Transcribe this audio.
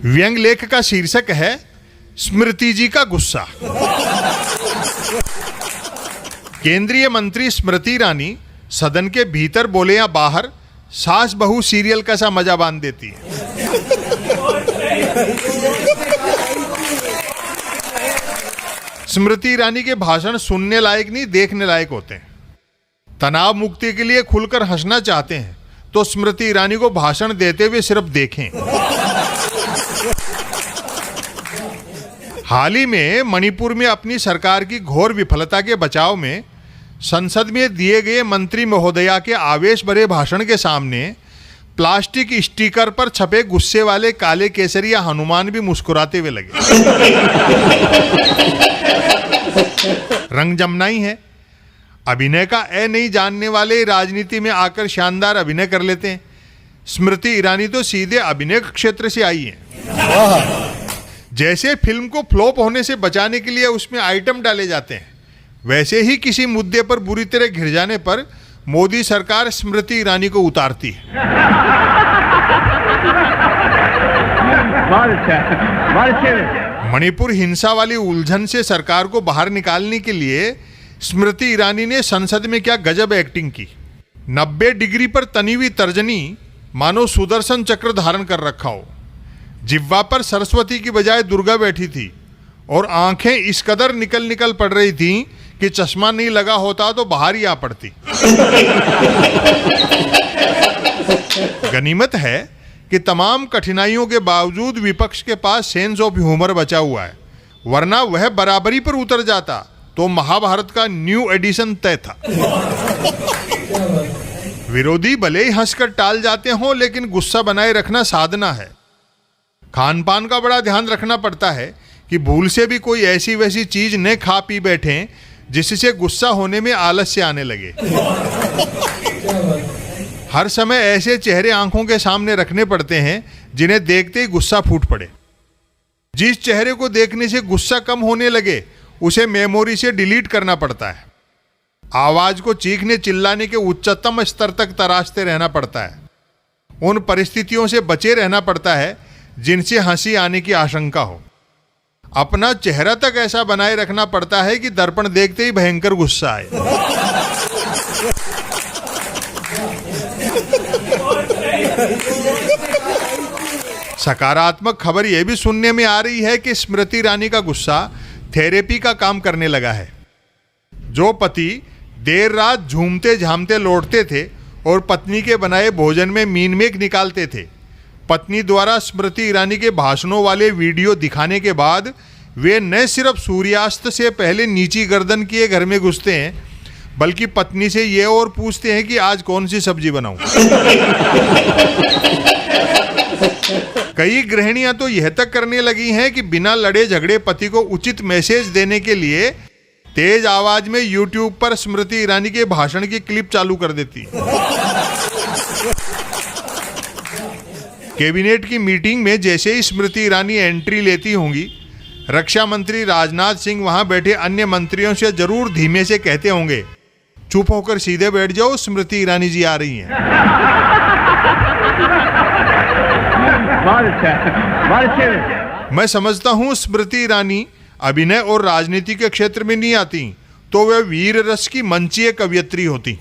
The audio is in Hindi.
व्यंग लेख का शीर्षक है स्मृति जी का गुस्सा। केंद्रीय मंत्री स्मृति ईरानी सदन के भीतर बोले या बाहर, सास बहू सीरियल का सा मजा बांध देती है। स्मृति ईरानी के भाषण सुनने लायक नहीं, देखने लायक होते हैं। तनाव मुक्ति के लिए खुलकर हंसना चाहते हैं तो स्मृति ईरानी को भाषण देते हुए सिर्फ देखें। हाल ही में मणिपुर में अपनी सरकार की घोर विफलता के बचाव में संसद में दिए गए मंत्री महोदया के आवेश भरे भाषण के सामने प्लास्टिक स्टिकर पर छपे गुस्से वाले काले केसरिया हनुमान भी मुस्कुराते हुए लगे। रंग जमना ही है। अभिनय का ए नहीं जानने वाले राजनीति में आकर शानदार अभिनय कर लेते हैं। स्मृति ईरानी तो सीधे अभिनय क्षेत्र से आई हैं। जैसे फिल्म को फ्लॉप होने से बचाने के लिए उसमें आइटम डाले जाते हैं, वैसे ही किसी मुद्दे पर बुरी तरह घिर जाने पर मोदी सरकार स्मृति ईरानी को उतारती है। मणिपुर हिंसा वाली उलझन से सरकार को बाहर निकालने के लिए स्मृति ईरानी ने संसद में क्या गजब एक्टिंग की। 90 डिग्री पर तनी हुई तर्जनी मानो सुदर्शन चक्र धारण कर रखा हो। जिह्वा पर सरस्वती की बजाय दुर्गा बैठी थी और आंखें इस कदर निकल पड़ रही थीं कि चश्मा नहीं लगा होता तो बाहर ही आ पड़ती। गनीमत है कि तमाम कठिनाइयों के बावजूद विपक्ष के पास सेंस ऑफ ह्यूमर बचा हुआ है, वरना वह बराबरी पर उतर जाता तो महाभारत का न्यू एडिशन तय था। विरोधी भले ही हंसकर टाल जाते हों, लेकिन गुस्सा बनाए रखना साधना है। खान पान का बड़ा ध्यान रखना पड़ता है कि भूल से भी कोई ऐसी वैसी चीज न खा पी बैठें जिससे गुस्सा होने में आलस्य आने लगे। हर समय ऐसे चेहरे आंखों के सामने रखने पड़ते हैं जिन्हें देखते ही गुस्सा फूट पड़े। जिस चेहरे को देखने से गुस्सा कम होने लगे उसे मेमोरी से डिलीट करना पड़ता है। आवाज को चीखने चिल्लाने के उच्चतम स्तर तक तराशते रहना पड़ता है। उन परिस्थितियों से बचे रहना पड़ता है जिनसे हंसी आने की आशंका हो। अपना चेहरा तक ऐसा बनाए रखना पड़ता है कि दर्पण देखते ही भयंकर गुस्सा आए। सकारात्मक खबर यह भी सुनने में आ रही है कि स्मृति ईरानी का गुस्सा थेरेपी का काम करने लगा है। जो पति देर रात झूमते झामते लौटते थे और पत्नी के बनाए भोजन में मीन मेख निकालते थे, पत्नी द्वारा स्मृति ईरानी के भाषणों वाले वीडियो दिखाने के बाद वे न सिर्फ सूर्यास्त से पहले नीची गर्दन किए घर में घुसते हैं, बल्कि पत्नी से ये और पूछते हैं कि आज कौन सी सब्जी बनाऊं। कई गृहिणियां तो यह तक करने लगी हैं कि बिना लड़े झगड़े पति को उचित मैसेज देने के लिए तेज आवाज में YouTube पर स्मृति ईरानी के भाषण की क्लिप चालू कर देती। कैबिनेट की मीटिंग में जैसे ही स्मृति ईरानी एंट्री लेती होंगी, रक्षा मंत्री राजनाथ सिंह वहां बैठे अन्य मंत्रियों से जरूर धीमे से कहते होंगे, चुप होकर सीधे बैठ जाओ, स्मृति ईरानी जी आ रही हैं। मैं समझता हूं स्मृति ईरानी अभिनय और राजनीति के क्षेत्र में नहीं आती तो वह वीर रस की मंचीय कवयित्री होती।